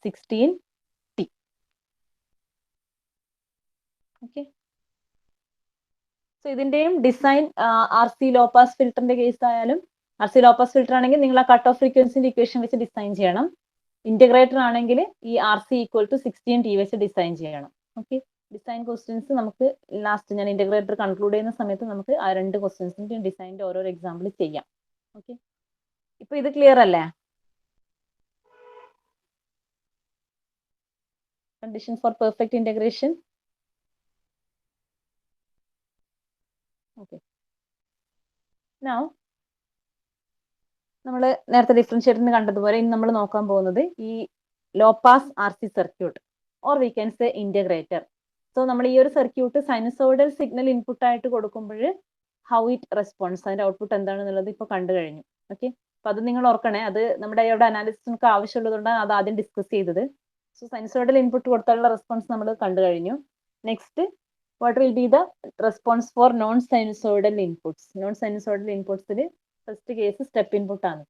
16t. Okay, so ഇതിന്റെയും design R C low pass ഫിൽറ്ററിന്റെ case ആയാലും, R C low pass filter ആണെങ്കിൽ നിങ്ങൾ ആ cut off ഫ്രീക്വൻസിന്റെ equation വെച്ച് design ചെയ്യണം. Integrator ആണെങ്കിൽ ഈ R C equal to 16t വെച്ച് ഡിസൈൻ ചെയ്യണം. ഓക്കെ, ഡിസൈൻ ക്വസ്റ്റ്യൻസ് നമുക്ക് ലാസ്റ്റ് ഞാൻ ഇന്റഗ്രേറ്റർ കൺക്ലൂഡ് ചെയ്യുന്ന സമയത്ത് നമുക്ക് ആ 2 ക്വസ്റ്റ്യൻസിന്റെ ഡിസൈനിന്റെ ഓരോ എക്സാമ്പിൾ ചെയ്യാം. ഓക്കെ, ഇപ്പൊ ഇത് ക്ലിയർ അല്ലേ? Condition for perfect integration. Okay, now നമ്മൾ നേരത്തെ ഡിഫറൻഷിയേറ്ററിന് കണ്ടതുപോലെ ഇനി നമ്മൾ നോക്കാൻ പോകുന്നത് ഈ low pass R C circuit or we can say integrator. So നമ്മൾ ഈ ഒരു സർക്യൂട്ട് സൈനസോയിഡൽ സിഗ്നൽ ഇൻപുട്ട് ആയിട്ട് കൊടുക്കുമ്പോൾ ഹൗ ഇറ്റ് റെസ്പോൺസ്, അതിന്റെ ഔട്ട്പുട്ട് എന്താണെന്നുള്ളത് ഇപ്പൊ കണ്ടു കഴിഞ്ഞു. ഓക്കെ, അപ്പൊ അത് നിങ്ങൾ ഓർക്കണേ, അത് നമ്മുടെ ഇവിടെ അനാലിസിസിനൊക്കെ ആവശ്യമുള്ളതുകൊണ്ടാണ് അത് ആദ്യം ഡിസ്കസ് ചെയ്തത്. സോ സൈനസോയിഡൽ ഇൻപുട്ട് കൊടുത്താലുള്ള റെസ്പോൺസ് നമ്മൾ കണ്ടു കഴിഞ്ഞു. Next, what will be the response for non sinusoidal inputs. Non sinusoidal ഇൻപുട്സിൽ ഫസ്റ്റ് കേസ് സ്റ്റെപ്പ് ഇൻപുട്ട് ആണ്.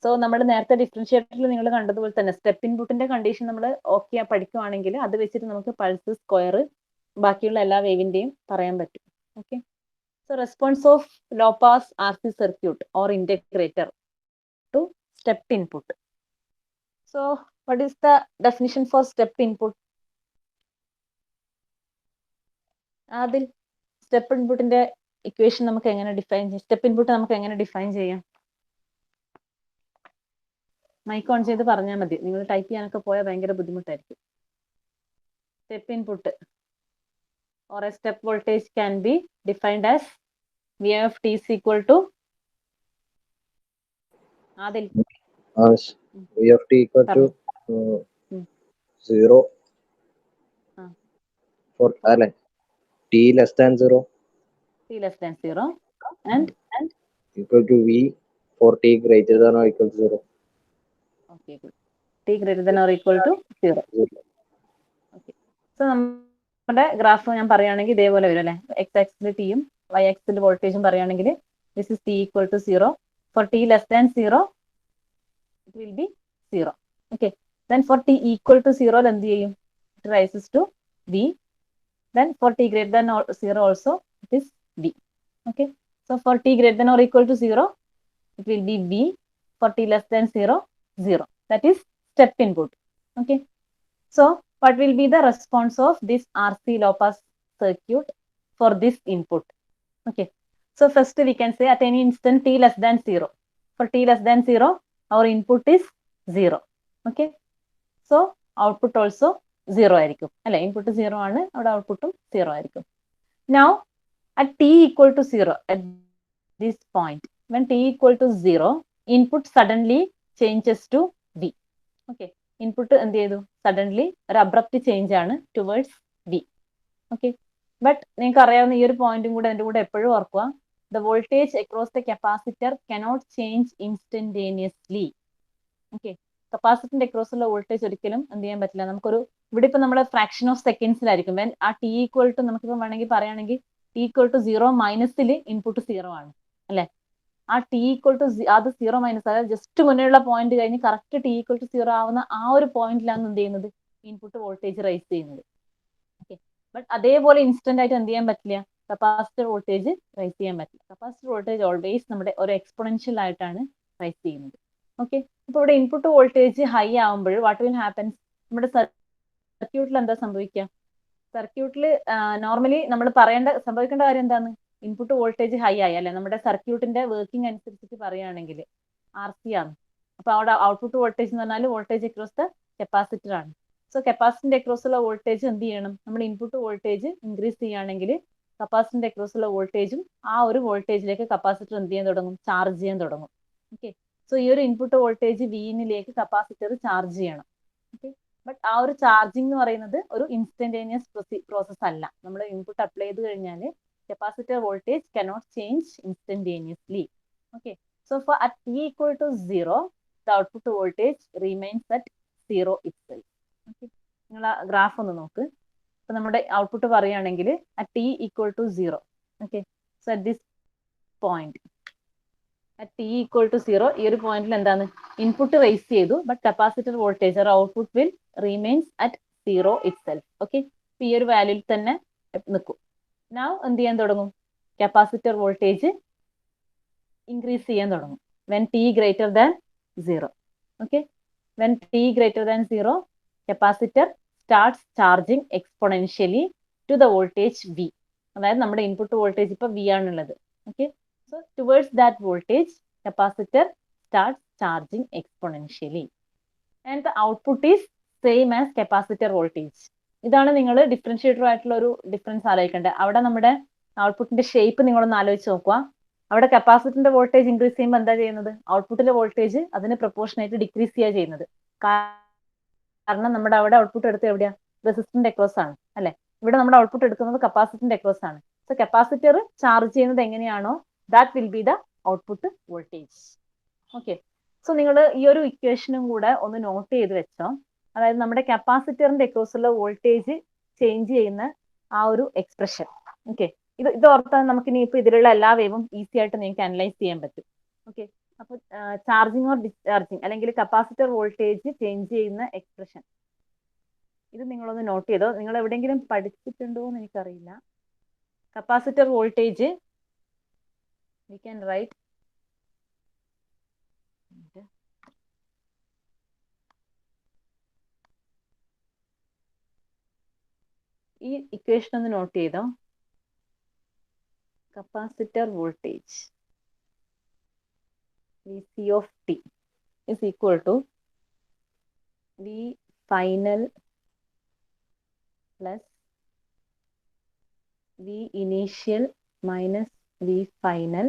സോ നമ്മൾ നേരത്തെ ഡിഫറൻഷിയേറ്ററിൽ നിങ്ങൾ കണ്ടതുപോലെ തന്നെ സ്റ്റെപ്പ് ഇൻപുട്ടിന്റെ കണ്ടീഷൻ നമ്മൾ ഓക്കെ പഠിക്കുവാണെങ്കിൽ അത് വെച്ചിട്ട് നമുക്ക് പൾസ്, സ്ക്വയർ, ബാക്കിയുള്ള എല്ലാ വേവിന്റെയും പറയാൻ പറ്റും. Okay, so response of low pass R C circuit or integrator to step input. So what is the definition for step input? അതിൽ സ്റ്റെപ്പ് ഇൻപുട്ടിന്റെ ഇക്വേഷൻ നമുക്ക് എങ്ങനെ ഡിഫൈൻ ചെയ്യാം? സ്റ്റെപ്പ് ഇൻപുട്ട് നമുക്ക് എങ്ങനെ ഡിഫൈൻ ചെയ്യാം? മൈക്ക് ഓൺ ചെയ്ത് പറഞ്ഞാൽ മതി, നിങ്ങൾ ടൈപ്പ് ചെയ്യാനൊക്കെ പോയാൽ ഭയങ്കര ബുദ്ധിമുട്ടായിരിക്കും. Step input or a step voltage can be defined as V of t is equal to Adil. V of t equal to 0 for t less than 0. T less than 0 and equal to V for t greater than or equal to 0. Okay, good. T greater than or equal to 0. Okay. So നമ്മുടെ graph ഞാൻ പറയുകയാണെങ്കിൽ ഇതേപോലെ വരും അല്ലെ. X ആക്സിൽ ടിയും Y ആക്സിൽ വോൾട്ടേജും പറയുകയാണെങ്കിൽ this is T equal to 0. For T less than 0 it will be 0. Okay, then for T equal to 0 എന്ത് ചെയ്യും? It rises to V. Then for T greater than 0 also it is V. Okay, so for T greater than or equal to 0 it will be V. Four T less than 0 0. That is step input. Okay, so what will be the response of this RC low pass circuit for this input? Okay, so first we can say at any instant t less than 0. For t less than 0 our input is 0. Okay, so output also 0 ആയിരിക്കും അല്ലെ. Input 0 ആണ്, അവിടെ ഔട്ട്പുട്ടും 0 ആയിരിക്കും. Now at t equal to 0, at this point when t equal to 0, input suddenly changes to V. Okay, input എന്ത് ചെയ്തു? Suddenly ഒരു abrupt change ആണ് ടുവേർഡ്സ് വി. ഓക്കെ, ബട്ട് നിങ്ങൾക്ക് അറിയാവുന്ന ഈ ഒരു പോയിന്റും കൂടെ അതിന്റെ കൂടെ എപ്പോഴും ഓർക്കുക, the voltage across the capacitor cannot change instantaneously. Okay, കപ്പാസിറ്ററിന്റെ അക്രോസ് ഉള്ള വോൾട്ടേജ് ഒരിക്കലും എന്ത് ചെയ്യാൻ പറ്റില്ല. നമുക്കൊരു ഇവിടെ ഇപ്പൊ നമ്മുടെ ഫ്രാക്ഷൻ ഓഫ് സെക്കൻഡ്സിലായിരിക്കും. വെൻ ആ ടി ഈക്വൽ ടു നമുക്കിപ്പോൾ വേണമെങ്കിൽ പറയുകയാണെങ്കിൽ ടി ഈക്വൽ ടു 0 മൈനസിൽ ഇൻപുട്ട് 0 ആണ് അല്ലെ. ആ ടി ഈക്വൽ ടു അത് 0 മൈനസ്, അതായത് ജസ്റ്റ് മുന്നേയുള്ള പോയിന്റ് കഴിഞ്ഞ് കറക്റ്റ് ടി ഈക്വൽ ടു 0 ആവുന്ന ആ ഒരു പോയിന്റിലാണ് എന്ത് ചെയ്യുന്നത്, ഇൻപുട്ട് വോൾട്ടേജ് റൈസ് ചെയ്യുന്നത്. ഓക്കെ, ബട്ട് അതേപോലെ ഇൻസ്റ്റന്റ് ആയിട്ട് എന്ത് ചെയ്യാൻ പറ്റില്ല, കപ്പാസിറ്റർ വോൾട്ടേജ് റൈസ് ചെയ്യാൻ പറ്റില്ല. കപ്പാസിറ്റർ വോൾട്ടേജ് ഓൾവേസ് നമ്മുടെ ഒരു എക്സ്പൊണൻഷ്യൽ ആയിട്ടാണ് റൈസ് ചെയ്യുന്നത്. ഓക്കെ, ഇപ്പൊ ഇവിടെ ഇൻപുട്ട് വോൾട്ടേജ് ഹൈ ആവുമ്പോൾ വാട്ട് വിൽ ഹാപ്പൻസ്, നമ്മുടെ സർക്യൂട്ടിൽ എന്താ സംഭവിക്കുക, സർക്യൂട്ടിൽ നോർമലി നമ്മൾ സംഭവിക്കേണ്ട കാര്യം എന്താണ്, ഇൻപുട്ട് വോൾട്ടേജ് ഹൈ ആയി അല്ലെ, നമ്മുടെ സർക്യൂട്ടിന്റെ വർക്കിംഗ് അനുസരിച്ചിട്ട് പറയുകയാണെങ്കിൽ ആർ സി ആണ്. അപ്പൊ അവിടെ ഔട്ട്പുട്ട് വോൾട്ടേജ് എന്ന് പറഞ്ഞാൽ വോൾട്ടേജ് അക്രോസ് ദ കപ്പാസിറ്റർ ആണ്. സോ കപ്പാസിറ്ററിന്റെ അക്രോസ് ഉള്ള വോൾട്ടേജ് എന്ത് ചെയ്യണം, നമ്മൾ ഇൻപുട്ട് വോൾട്ടേജ് ഇൻക്രീസ് ചെയ്യുകയാണെങ്കിൽ കപ്പാസിറ്ററിന്റെ അക്രോസ് ഉള്ള വോൾട്ടേജും ആ ഒരു വോൾട്ടേജിലേക്ക് കപ്പാസിറ്റർ എന്ത് ചെയ്യാൻ തുടങ്ങും, ചാർജ് ചെയ്യാൻ തുടങ്ങും. ഓക്കെ, സോ ഈ ഒരു ഇൻപുട്ട് വോൾട്ടേജ് വിയിലേക്ക് കപ്പാസിറ്റർ ചാർജ് ചെയ്യണം. ഓക്കെ, ബട്ട് ആ ഒരു ചാർജിങ് എന്ന് പറയുന്നത് ഒരു ഇൻസ്റ്റന്റേനിയസ് പ്രോസസ് അല്ല. നമ്മൾ ഇൻപുട്ട് അപ്ലൈ ചെയ്ത് കഴിഞ്ഞാൽ capacitor voltage cannot change instantaneously. Okay, so for at t equal to 0 the output voltage remains at 0 itself. Okay, നിങ്ങൾ ആ ഗ്രാഫ് ഒന്ന് നോക്ക്. അപ്പൊ നമ്മുടെ ഔട്ട്പുട്ട് പറയുകയാണെങ്കിൽ at t equal to 0. Okay, so at this point at t equal to 0 ഈ ഒരു പോയിന്റിൽ എന്താണ്, ഇൻപുട്ട് റൈസ് ചെയ്തു, but capacitor voltage or output will remains at 0 itself. Okay, ഈ ഒരു വാല്യൂയിൽ തന്നെ നിൽക്കും. നൗ എന്ത് ചെയ്യാൻ തുടങ്ങും, കപ്പാസിറ്റർ വോൾട്ടേജ് ഇൻക്രീസ് ചെയ്യാൻ തുടങ്ങും when t greater than 0. Okay, when t greater than 0 capacitor starts charging exponentially to the voltage V. അതായത് നമ്മുടെ ഇൻപുട്ട് വോൾട്ടേജ് ഇപ്പൊ V ആണുള്ളത്. Okay, so towards that voltage capacitor starts charging exponentially and the output is same as capacitor voltage. ഇതാണ് നിങ്ങൾ differentiator ആയിട്ടുള്ള ഒരു difference ആലോചിക്കേണ്ടത്. അവിടെ നമ്മുടെ ഔട്ട്പുട്ടിന്റെ ഷേപ്പ് നിങ്ങളൊന്ന് ആലോചിച്ച് നോക്കുക. അവിടെ കപ്പാസിറ്ററിന്റെ വോൾട്ടേജ് ഇൻക്രീസ് ചെയ്യുമ്പോൾ എന്താ ചെയ്യുന്നത്, ഔട്ട്പുട്ടിലെ വോൾട്ടേജ് അതിന് പ്രൊപ്പോർഷനായിട്ട് ഡിക്രീസ് ചെയ്യുക ചെയ്യുന്നത്. കാരണം നമ്മുടെ അവിടെ ഔട്ട്പുട്ട് എടുത്ത് എവിടെയാ, റെസിസ്റ്ററിന്റെ അക്രോസ് ആണ് അല്ലെ. ഇവിടെ നമ്മുടെ ഔട്ട്പുട്ട് എടുക്കുന്നത് കപ്പാസിറ്ററിന്റെ അക്രോസ് ആണ്. സോ കപ്പാസിറ്റർ ചാർജ് ചെയ്യുന്നത് എങ്ങനെയാണോ that will be the output voltage. Okay, so നിങ്ങൾ ഈ ഒരു ഇക്വേഷനും കൂടെ ഒന്ന് നോട്ട് ചെയ്ത് വെച്ചോ. അതായത് നമ്മുടെ കപ്പാസിറ്ററിന്റെ അക്രോസ് ഉള്ള വോൾട്ടേജ് ചേഞ്ച് ചെയ്യുന്ന ആ ഒരു എക്സ്പ്രഷൻ. ഓക്കെ, ഇത് ഓർത്താൽ നമുക്ക് ഇനി ഇപ്പൊ ഇതിലുള്ള എല്ലാ വേവും ഈസി ആയിട്ട് നിങ്ങൾക്ക് അനലൈസ് ചെയ്യാൻ പറ്റും. ഓക്കെ, അപ്പൊ ചാർജിങ് ഓർ ഡിസ്ചാർജിങ് അല്ലെങ്കിൽ കപ്പാസിറ്റർ വോൾട്ടേജ് ചേഞ്ച് ചെയ്യുന്ന എക്സ്പ്രഷൻ, ഇത് നിങ്ങളൊന്ന് നോട്ട് ചെയ്തോ. നിങ്ങൾ എവിടെയെങ്കിലും പഠിച്ചിട്ടുണ്ടോ എന്ന് എനിക്കറിയില്ല. Capacitor voltage V can right ഈ ഇക്വേഷൻ ഒന്ന് നോട്ട് ചെയ്തോ. Capacitor voltage Vc of t is equal to V final plus V initial minus V final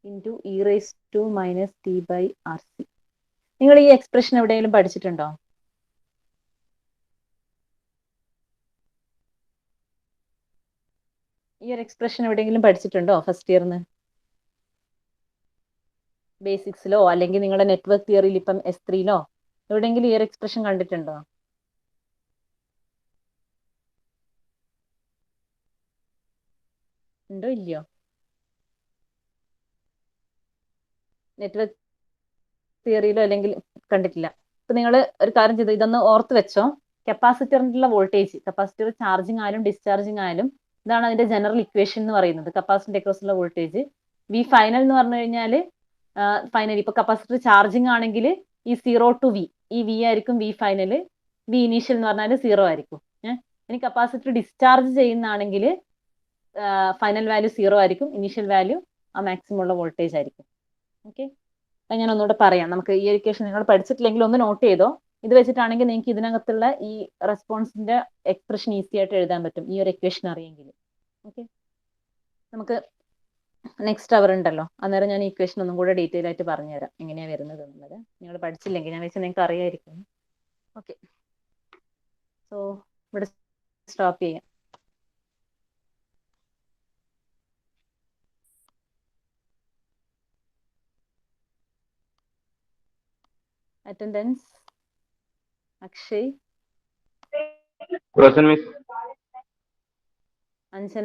into e raised to minus t by RC. നിങ്ങൾ ഈ expression എവിടെയെങ്കിലും പഠിച്ചിട്ടുണ്ടോ? ഈ ഒരു expression എവിടെയെങ്കിലും പഠിച്ചിട്ടുണ്ടോ ഫസ്റ്റ് ഇയറിന്? ബേസിക്സിലോ അല്ലെങ്കിൽ നിങ്ങളുടെ നെറ്റ്വർക്ക് തിയറിയിൽ ഇപ്പം S3 എവിടെയെങ്കിലും ഈ ഒരു എക്സ്പ്രഷൻ കണ്ടിട്ടുണ്ടോ? ഉണ്ടോ ഇല്ലയോ? നെറ്റ്വർക്ക് തിയറിയിലോ അല്ലെങ്കിൽ കണ്ടിട്ടില്ല. അപ്പൊ നിങ്ങൾ ഒരു കാര്യം ചെയ്ത് ഇതൊന്ന് ഓർത്ത് വെച്ചോ. കപ്പാസിറ്ററിനുള്ള വോൾട്ടേജ്, കപ്പാസിറ്റർ ചാർജിങ് ആയാലും ഡിസ്ചാർജിങ് ആയാലും ഇതാണ് അതിന്റെ ജനറൽ ഇക്വേഷൻ എന്ന് പറയുന്നത്. Capacitor across voltage V final എന്ന് പറഞ്ഞു കഴിഞ്ഞാൽ ഫൈനലി ഇപ്പൊ കപ്പാസിറ്റർ ചാർജിങ് ആണെങ്കിൽ ഈ 0 to V, ഈ V ആയിരിക്കും വി ഫൈനൽ. വി ഇനീഷ്യൽ എന്ന് പറഞ്ഞാൽ 0 ആയിരിക്കും. ഇനി കപ്പാസിറ്റർ ഡിസ്ചാർജ് ചെയ്യുന്നതാണെങ്കിൽ ഫൈനൽ വാല്യൂ 0 ആയിരിക്കും, ഇനീഷ്യൽ വാല്യൂ ആ മാക്സിമം ഉള്ള വോൾട്ടേജ് ആയിരിക്കും. ഓക്കെ, ഞാൻ ഒന്നുകൂടെ പറയാം. നമുക്ക് ഈ ഇക്വേഷൻ നിങ്ങൾ പഠിച്ചിട്ടില്ലെങ്കിൽ ഒന്ന് നോട്ട് ചെയ്തോ. ഇത് വെച്ചിട്ടാണെങ്കിൽ നിങ്ങൾക്ക് ഇതിനകത്തുള്ള ഈ റെസ്പോൺസിന്റെ എക്സ്പ്രഷൻ ഈസി ആയിട്ട് എഴുതാൻ പറ്റും ഈ ഒരു ഇക്വേഷൻ അറിയെങ്കിൽ. ഓക്കെ, നമുക്ക് നെക്സ്റ്റ് അവർ ഉണ്ടല്ലോ, അന്നേരം ഞാൻ ഈ ഇക്വേഷൻ ഒന്നും കൂടെ ഡീറ്റെയിൽ ആയിട്ട് പറഞ്ഞുതരാം എങ്ങനെയാണ് വരുന്നത് എന്നുള്ളത്. നിങ്ങൾ പഠിച്ചില്ലെങ്കിൽ ഞാൻ വെച്ചാൽ നിങ്ങൾക്ക് അറിയായിരിക്കും. ഓക്കെ, സോ ഇവിടെ സ്റ്റോപ്പ് ചെയ്യാം. Attendance Akshay, Present, Miss. Anjana.